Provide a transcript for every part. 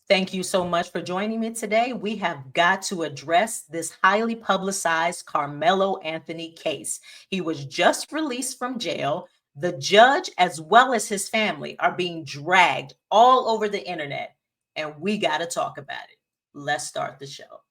Thank you so much for joining me today. We have got to address this highly publicized Carmelo Anthony case. He was just released from jail. The judge, as well as his family, are being dragged all over the internet, and we got to talk about it. Let's start the show.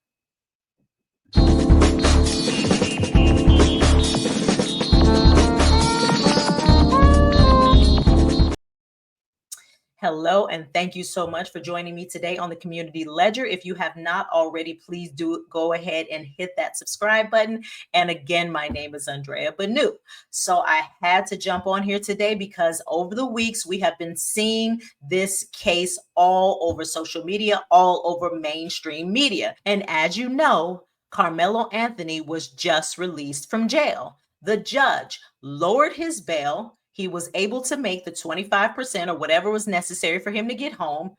Hello, and thank you so much for joining me today on the Community Ledger. If you have not already, please do go ahead and hit that subscribe button. And again, my name is Andrea Banu. So I had to jump on here today because over the weeks, we have been seeing this case all over social media, all over mainstream media. And as you know, Carmelo Anthony was just released from jail. The judge lowered his bail. He was able to make the 25% or whatever was necessary for him to get home,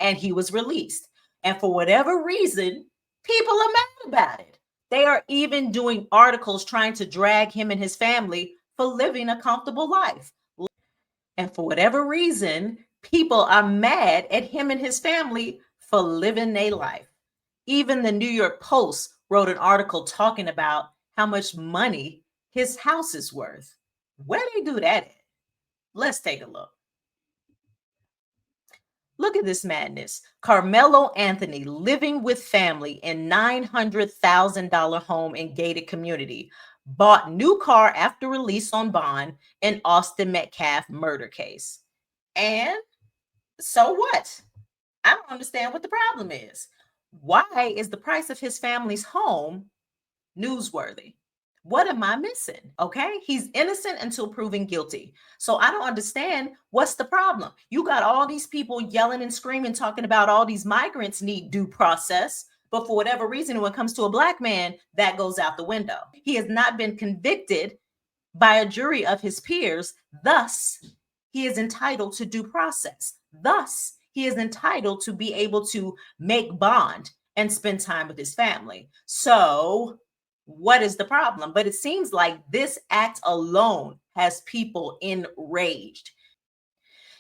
and he was released. And for whatever reason, people are mad about it. They are even doing articles trying to drag him and his family for living a comfortable life. And for whatever reason, people are mad at him and his family for living their life. Even the New York Post wrote an article talking about how much money his house is worth. Where they do that at? Let's take a look. Look at this madness. Carmelo Anthony living with family in $900,000 home in gated community. Bought new car after release on bond in Austin Metcalf murder case. And so what? I don't understand what the problem is. Why is the price of his family's home newsworthy? What am I missing? Okay. He's innocent until proven guilty. So I don't understand what's the problem. You got all these people yelling and screaming, talking about all these migrants need due process. But for whatever reason, when it comes to a Black man, that goes out the window. He has not been convicted by a jury of his peers. Thus, he is entitled to due process. Thus, he is entitled to be able to make bond and spend time with his family. So what is the problem? But it seems like this act alone has people enraged.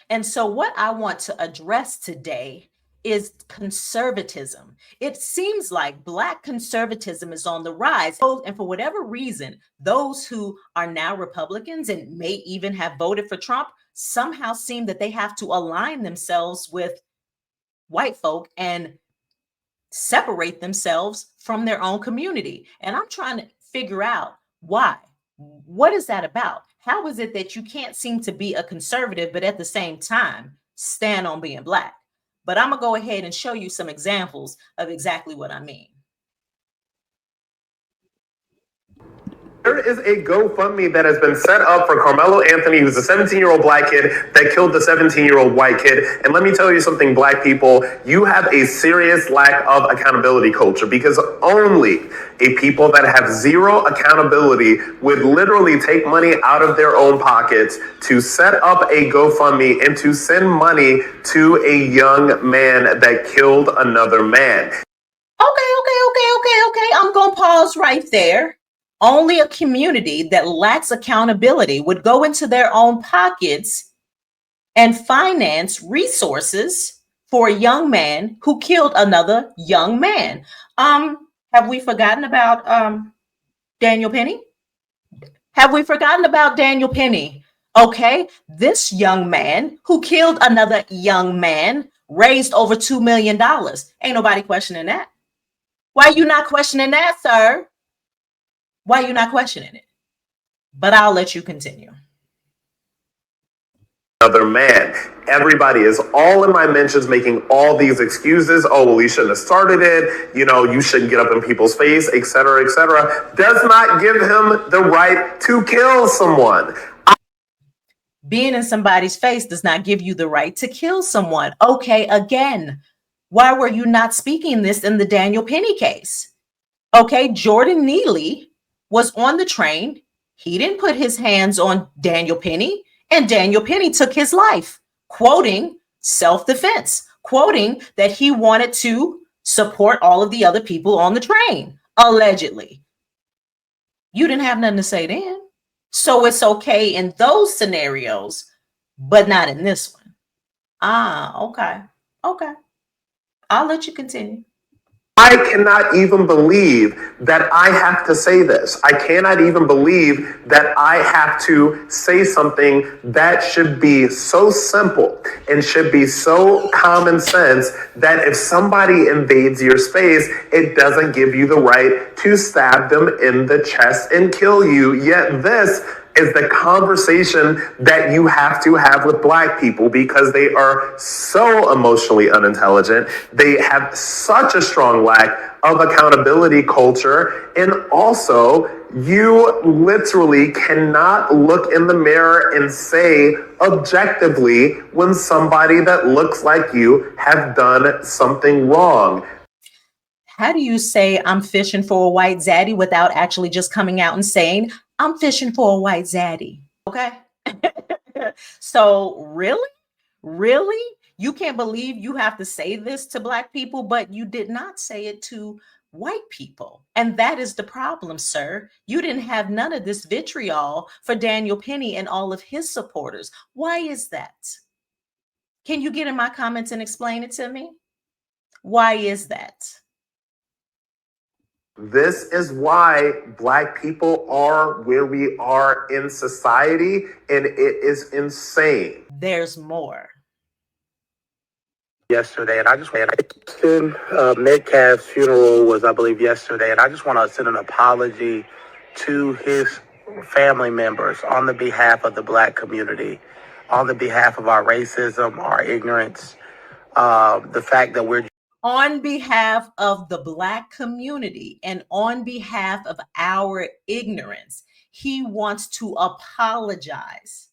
And so what I want to address today is conservatism. It seems like Black conservatism is on the rise. And for whatever reason, those who are now Republicans and may even have voted for Trump somehow seem that they have to align themselves with white folk and separate themselves from their own community. And I'm trying to figure out why. What is that about? How is it that you can't seem to be a conservative, but at the same time stand on being Black? But I'm going to go ahead and show you some examples of exactly what I mean. There is a GoFundMe that has been set up for Carmelo Anthony, who's a 17-year-old Black kid that killed the 17-year-old white kid. And let me tell you something, Black people, you have a serious lack of accountability culture, because only a people that have zero accountability would literally take money out of their own pockets to set up a GoFundMe and to send money to a young man that killed another man. Okay. I'm going to pause right there. Only a community that lacks accountability would go into their own pockets and finance resources for a young man who killed another young man. Have we forgotten about Daniel Penny? Have we forgotten about Daniel Penny? Okay, this young man who killed another young man raised over $2 million. Ain't nobody questioning that. Why are you not questioning that, sir? Why are you not questioning it? But I'll let you continue. Another man. Everybody is all in my mentions making all these excuses. Oh, well, he shouldn't have started it. You know, you shouldn't get up in people's face, etc., etc. Does not give him the right to kill someone. Being in somebody's face does not give you the right to kill someone. Okay, again, why were you not speaking this in the Daniel Penny case? Okay, Jordan Neely was on the train. He didn't put his hands on Daniel Penny, and Daniel Penny took his life, quoting self-defense, quoting that he wanted to support all of the other people on the train, allegedly. You didn't have nothing to say then. So it's okay in those scenarios, but not in this one. Okay. I'll let you continue. I cannot even believe that I have to say this. I cannot even believe that I have to say something that should be so simple and should be so common sense that if somebody invades your space, it doesn't give you the right to stab them in the chest and kill you. Yet this is the conversation that you have to have with Black people because they are so emotionally unintelligent. They have such a strong lack of accountability culture. And also, you literally cannot look in the mirror and say objectively when somebody that looks like you have done something wrong. How do you say I'm fishing for a white zaddy without actually just coming out and saying I'm fishing for a white zaddy? Okay. So really, you can't believe you have to say this to Black people, but you did not say it to white people. And that is the problem, sir. You didn't have none of this vitriol for Daniel Penny and all of his supporters. Why is that? Can you get in my comments and explain it to me? Why is that? This is why Black people are where we are in society, and it is insane. There's more. Yesterday, and I just want to send Metcalf's funeral was, I believe, yesterday, and I just want to send an apology to his family members on the behalf of the Black community, on the behalf of our racism, our ignorance, the fact that we're on behalf of the Black community and on behalf of our ignorance, he wants to apologize.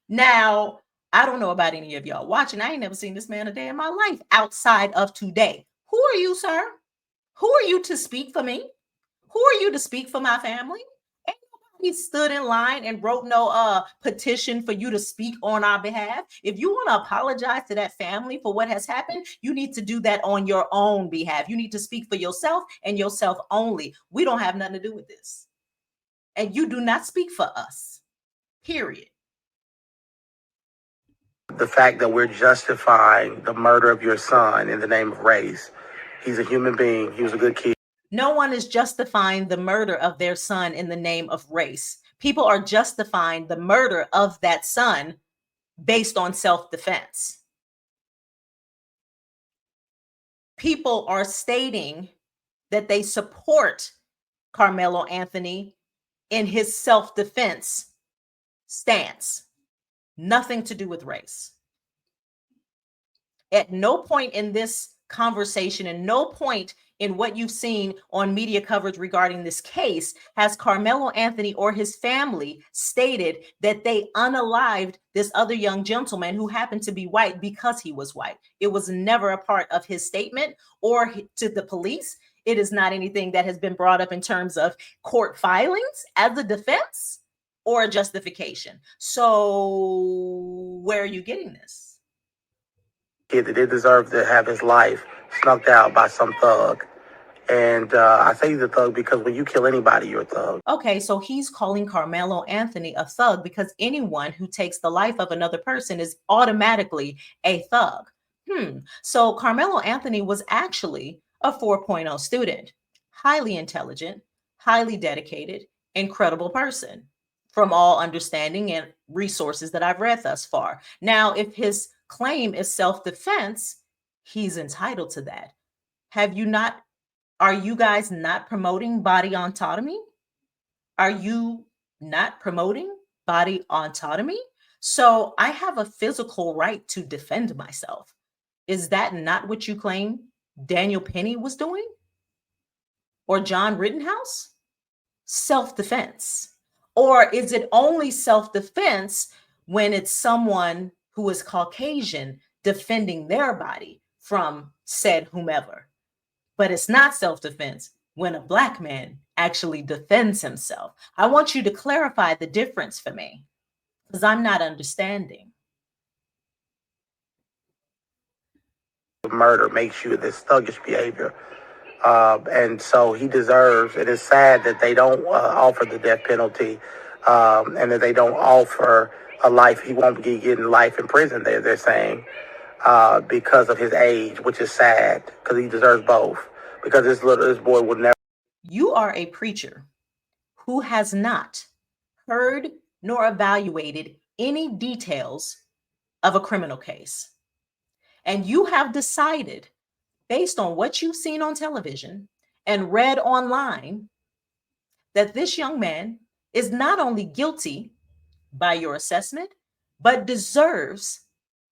Now, I don't know about any of y'all watching. I ain't never seen this man a day in my life outside of today. Who are you, sir? Who are you to speak for me? Who are you to speak for my family? Ain't nobody stood in line and wrote no petition for you to speak on our behalf. If you want to apologize to that family for what has happened, you need to do that on your own behalf. You need to speak for yourself and yourself only. We don't have nothing to do with this. And you do not speak for us. Period. the fact that we're justifying the murder of your son in the name of race. He's a human being. He was a good kid. No one is justifying the murder of their son in the name of race. People are justifying the murder of that son based on self-defense. People are stating that they support Carmelo Anthony in his self-defense stance. Nothing to do with race. At no point in this conversation and no point in what you've seen on media coverage regarding this case has Carmelo Anthony or his family stated that they unalived this other young gentleman who happened to be white because he was white. It was never a part of his statement or to the police. It is not anything that has been brought up in terms of court filings as a defense or a justification. So where are you getting this? Kid that did deserve to have his life snuffed out by some thug. And I say he's a thug because when you kill anybody, you're a thug. Okay, so he's calling Carmelo Anthony a thug because anyone who takes the life of another person is automatically a thug. So Carmelo Anthony was actually a 4.0 student, highly intelligent, highly dedicated, incredible person from all understanding and resources that I've read thus far. Now, if his claim is self-defense, he's entitled to that. Are you guys not promoting body autonomy? Are you not promoting body autonomy? So I have a physical right to defend myself. Is that not what you claim Daniel Penny was doing? Or John Rittenhouse? Self-defense. Or is it only self-defense when it's someone who is Caucasian defending their body from said whomever? But it's not self-defense when a Black man actually defends himself. I want you to clarify the difference for me because I'm not understanding. Murder makes you this thuggish behavior. And so he deserves, it is sad that they don't offer the death penalty and that they don't offer a life. He won't be getting life in prison, they're saying. because of his age, which is sad because he deserves both. Because this boy would never. You are a preacher who has not heard nor evaluated any details of a criminal case. And you have decided, based on what you've seen on television and read online, that this young man is not only guilty by your assessment, but deserves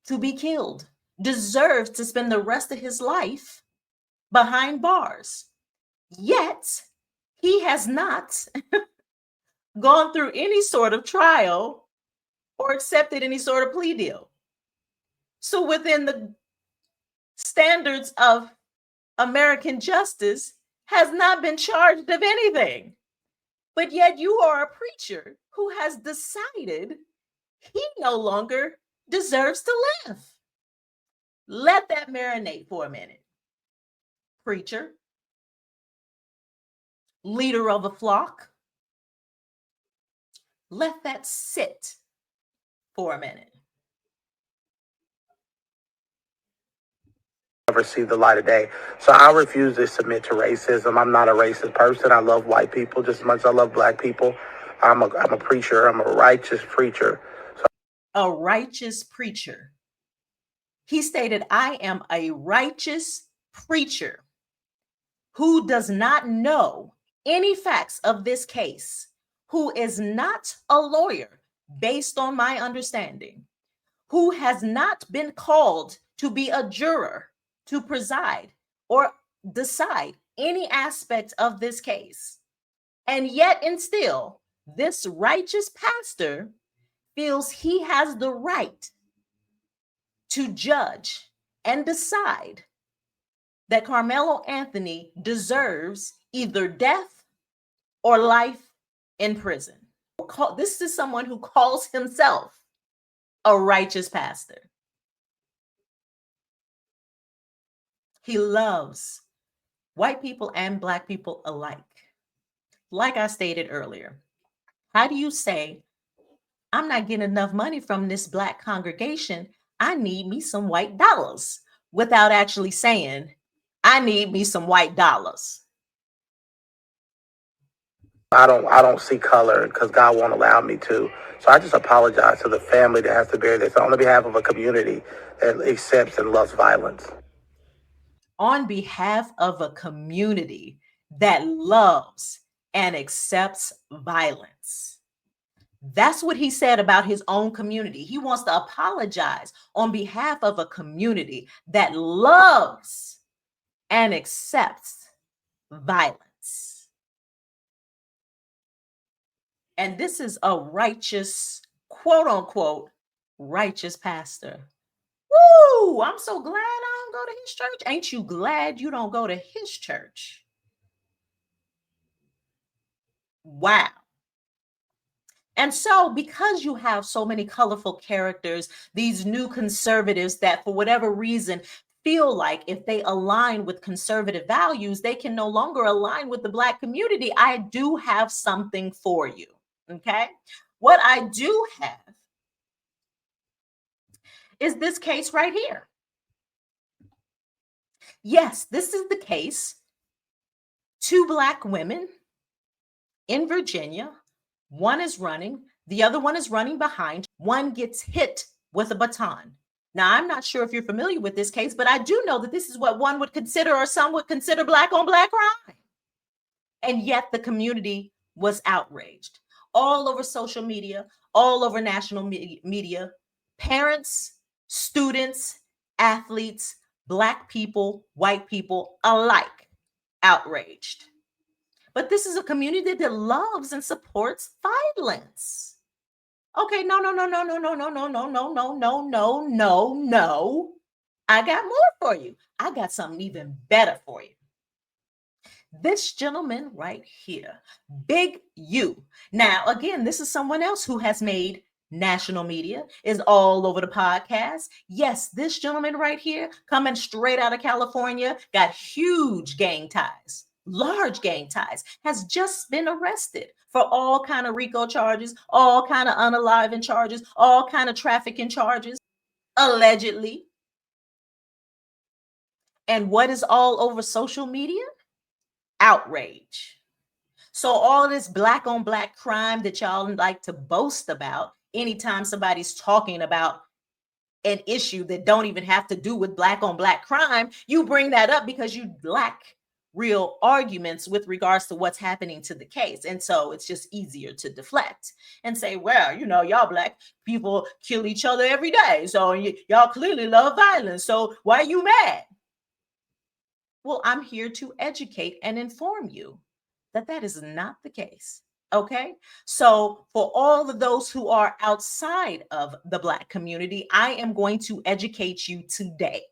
to be killed, deserves to spend the rest of his life behind bars. Yet, he has not gone through any sort of trial or accepted any sort of plea deal. So, within the standards of American justice, has not been charged of anything. But yet, you are a preacher who has decided he no longer deserves to live. Let that marinate for a minute. Preacher, leader of a flock, let that sit for a minute. Never see the light of day. So I refuse to submit to racism. I'm not a racist person. I love white people just as much as I love black people. I'm a preacher. I'm a righteous preacher. A righteous preacher. He stated, I am a righteous preacher who does not know any facts of this case, who is not a lawyer based on my understanding, who has not been called to be a juror to preside or decide any aspect of this case. And yet and still, this righteous pastor feels he has the right to judge and decide that Carmelo Anthony deserves either death or life in prison. This is someone who calls himself a righteous pastor. He loves white people and black people alike. Like I stated earlier, how do you say, I'm not getting enough money from this black congregation, I need me some white dollars, without actually saying, I need me some white dollars? I don't see color because God won't allow me to. So I just apologize to the family that has to bear this on behalf of a community that accepts and loves violence. On behalf of a community that loves and accepts violence. That's what he said about his own community. He wants to apologize on behalf of a community that loves and accepts violence. And this is a righteous, quote unquote, righteous pastor. Woo! I'm so glad I don't go to his church. Ain't you glad you don't go to his church? Wow. And so, because you have so many colorful characters, these new conservatives that, for whatever reason, feel like if they align with conservative values, they can no longer align with the Black community, I do have something for you. Okay? What I do have is this case right here. Yes, this is the case. 2 Black women in Virginia. One is running, the other one is running behind. One gets hit with a baton. Now, I'm not sure if you're familiar with this case, but I do know that this is what one would consider, or some would consider, Black on Black crime. And yet the community was outraged. All over social media, all over national media, parents, students, athletes, Black people, white people alike outraged. But this is a community that loves and supports violence. Okay, no. I got more for you. I got something even better for you. This gentleman right here, Big U. Now, again, this is someone else who has made national media, is all over the podcast. Yes, this gentleman right here, coming straight out of California, got huge gang ties, large gang ties, has just been arrested for all kind of RICO charges, all kind of unaliving charges, all kind of trafficking charges, allegedly. And what is all over social media? Outrage. So all of this black on black crime that y'all like to boast about anytime somebody's talking about an issue that don't even have to do with black on black crime, you bring that up because you lack real arguments with regards to what's happening to the case. And so it's just easier to deflect and say, well, you know, y'all black people kill each other every day. So y'all clearly love violence. So why are you mad? Well, I'm here to educate and inform you that that is not the case. Okay. So for all of those who are outside of the Black community, I am going to educate you today.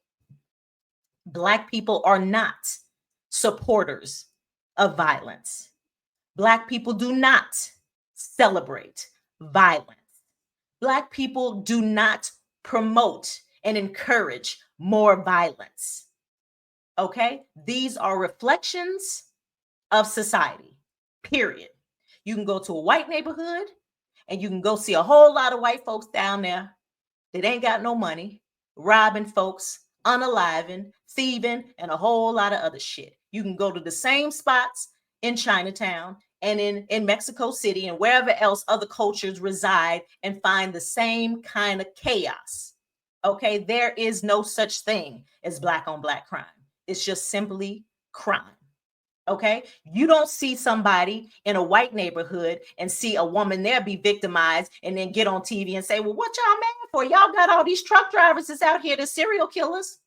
Black people are not supporters of violence. Black people do not celebrate violence. Black people do not promote and encourage more violence. Okay? These are reflections of society, period. You can go to a white neighborhood and you can go see a whole lot of white folks down there that ain't got no money, robbing folks, unaliving, thieving, and a whole lot of other shit. You can go to the same spots in Chinatown and in Mexico City and wherever else other cultures reside and find the same kind of chaos. Okay, there is no such thing as black on black crime. It's just simply crime. Okay, you don't see somebody in a white neighborhood and see a woman there be victimized and then get on TV and say, well, what y'all mad for? Y'all got all these truck drivers that's out here, the serial killers.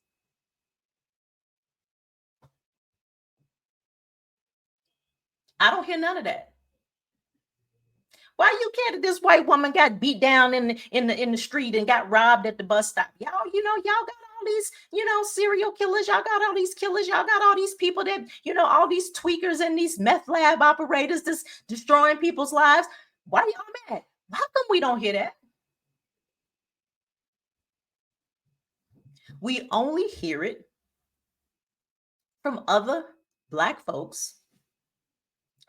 I don't hear none of that. Why you care that this white woman got beat down in the street and got robbed at the bus stop? Y'all, you know, y'all got all these, you know, serial killers. Y'all got all these killers. Y'all got all these people that, you know, all these tweakers and these meth lab operators that's destroying people's lives. Why y'all mad? How come we don't hear that? We only hear it from other Black folks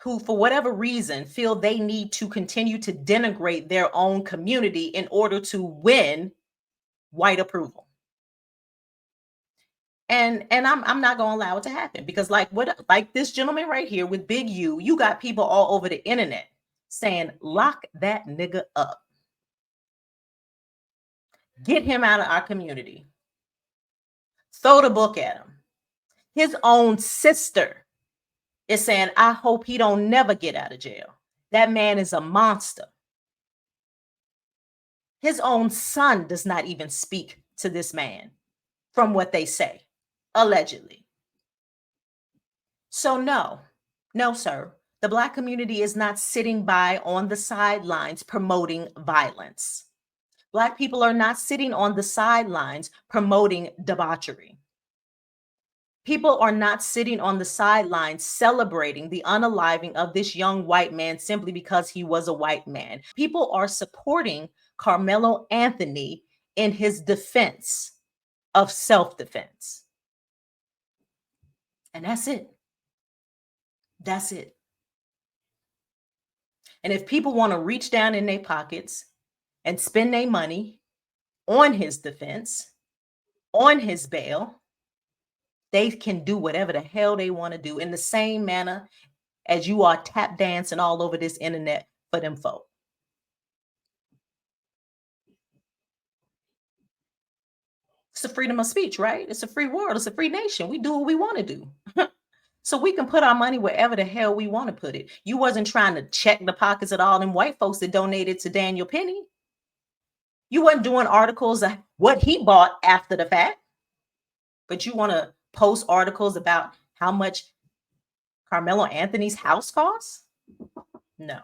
who, for whatever reason, feel they need to continue to denigrate their own community in order to win white approval. And I'm not going to allow it to happen because like this gentleman right here with Big U, you got people all over the internet saying, lock that nigga up. Get him out of our community. Throw the book at him. His own sister is saying, I hope he don't never get out of jail. That man is a monster. His own son does not even speak to this man from what they say, allegedly. So no, sir. The Black community is not sitting by on the sidelines promoting violence. Black people are not sitting on the sidelines promoting debauchery. People are not sitting on the sidelines celebrating the unaliving of this young white man simply because he was a white man. People are supporting Carmelo Anthony in his defense of self-defense. And that's it. That's it. And if people want to reach down in their pockets and spend their money on his defense, on his bail, they can do whatever the hell they want to do in the same manner as you are tap dancing all over this internet for them folk. It's the freedom of speech, right? It's a free world. It's a free nation. We do what we want to do. So we can put our money wherever the hell we want to put it. You wasn't trying to check the pockets of all them white folks that donated to Daniel Penny. You wasn't doing articles of what he bought after the fact. But you want to post articles about how much Carmelo Anthony's house costs? No.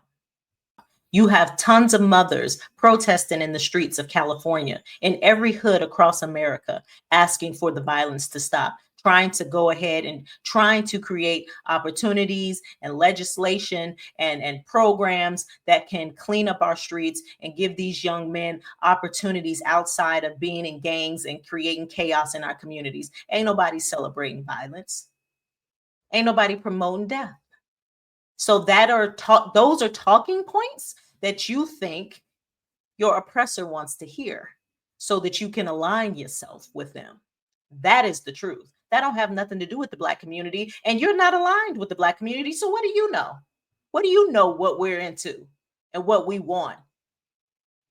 You have tons of mothers protesting in the streets of California, in every hood across America, asking for the violence to stop, trying to go ahead and trying to create opportunities and legislation and programs that can clean up our streets and give these young men opportunities outside of being in gangs and creating chaos in our communities. Ain't nobody celebrating violence. Ain't nobody promoting death. So those are talking points that you think your oppressor wants to hear so that you can align yourself with them. That is the truth. That don't have nothing to do with the Black community, and you're not aligned with the Black community. So what do you know? What do you know what we're into and what we want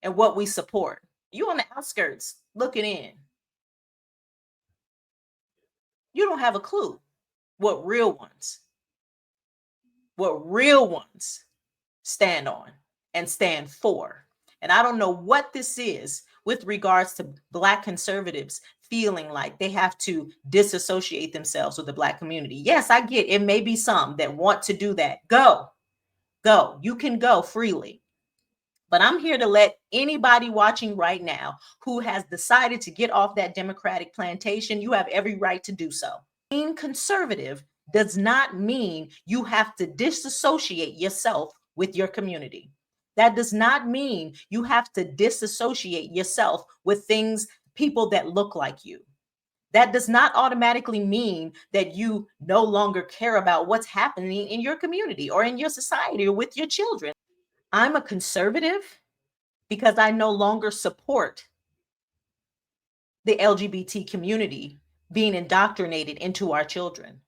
and what we support? You on the outskirts looking in. You don't have a clue what real ones stand on and stand for. And I don't know what this is with regards to Black conservatives feeling like they have to disassociate themselves with the Black community. Yes, I get it. May be some that want to do that. Go. You can go freely. But I'm here to let anybody watching right now who has decided to get off that Democratic plantation, you have every right to do so. Being conservative does not mean you have to disassociate yourself with your community. That does not mean you have to disassociate yourself with people that look like you. That does not automatically mean that you no longer care about what's happening in your community or in your society or with your children. I'm a conservative because I no longer support the LGBT community being indoctrinated into our children.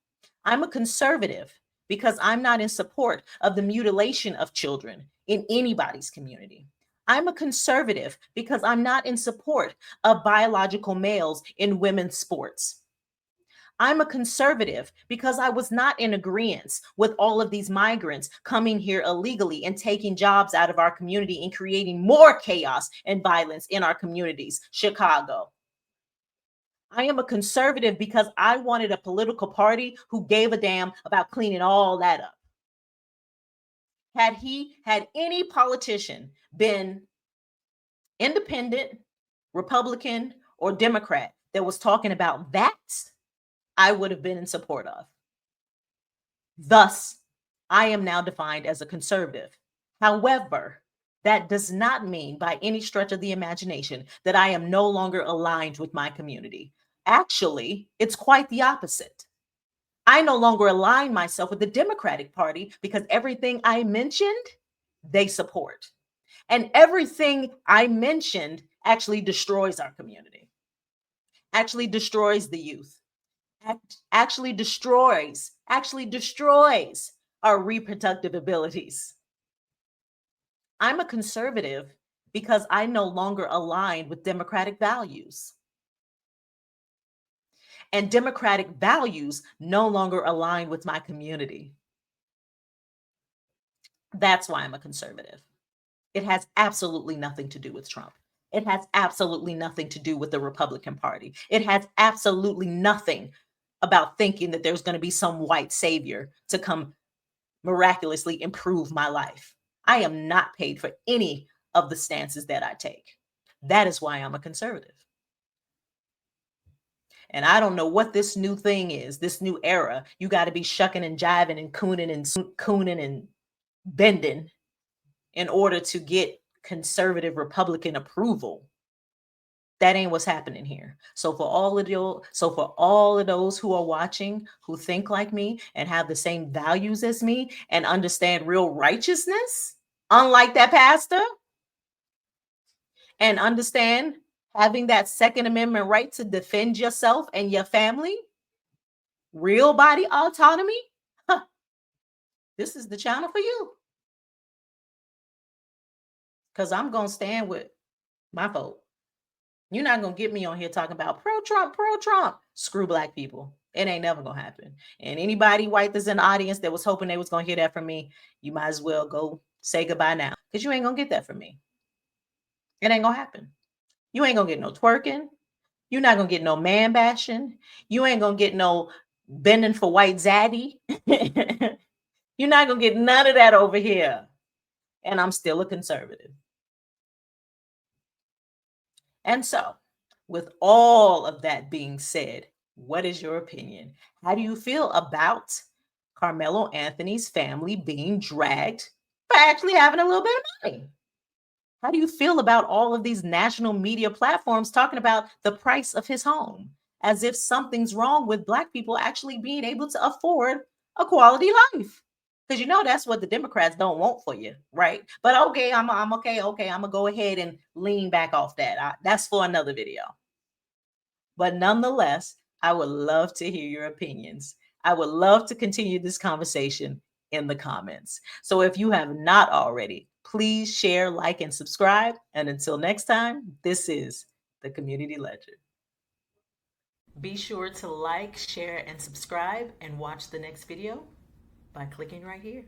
I'm a conservative because I'm not in support of the mutilation of children in anybody's community. I'm a conservative because I'm not in support of biological males in women's sports. I'm a conservative because I was not in agreement with all of these migrants coming here illegally and taking jobs out of our community and creating more chaos and violence in our communities. Chicago. I am a conservative because I wanted a political party who gave a damn about cleaning all that up. Had any politician been independent, Republican, or Democrat that was talking about that, I would have been in support of. Thus, I am now defined as a conservative. However, that does not mean by any stretch of the imagination that I am no longer aligned with my community. Actually, it's quite the opposite. I no longer align myself with the Democratic Party because everything I mentioned, they support. And everything I mentioned actually destroys our community, actually destroys the youth, actually destroys our reproductive abilities. I'm a conservative because I no longer align with democratic values. And democratic values no longer align with my community. That's why I'm a conservative. It has absolutely nothing to do with Trump. It has absolutely nothing to do with the Republican Party. It has absolutely nothing about thinking that there's going to be some white savior to come miraculously improve my life. I am not paid for any of the stances that I take. That is why I'm a conservative. And I don't know what this new thing is, this new era. You got to be shucking and jiving and cooning and bending in order to get conservative Republican approval. That ain't what's happening here. So for all of those who are watching, who think like me and have the same values as me and understand real righteousness, unlike that pastor, and understand having that Second Amendment right to defend yourself and your family, real body autonomy, this is the channel for you. Because I'm going to stand with my vote. You're not going to get me on here talking about pro-Trump. Screw Black people. It ain't never going to happen. And anybody white that's in the audience that was hoping they was going to hear that from me, you might as well go say goodbye now. Because you ain't going to get that from me. It ain't going to happen. You ain't going to get no twerking. You're not going to get no man bashing. You ain't going to get no bending for white zaddy. You're not going to get none of that over here. And I'm still a conservative. And so, with all of that being said, what is your opinion? How do you feel about Carmelo Anthony's family being dragged for actually having a little bit of money? How do you feel about all of these national media platforms talking about the price of his home as if something's wrong with Black people actually being able to afford a quality life? Because you know that's what the Democrats don't want for you, right? But okay, I'm okay. I'm gonna go ahead and lean back off that. That's for another video. But nonetheless, I would love to hear your opinions. I would love to continue this conversation in the comments. So if you have not already, please share, like, and subscribe. And until next time, this is the Community Ledger. Be sure to like, share, and subscribe, and watch the next video by clicking right here.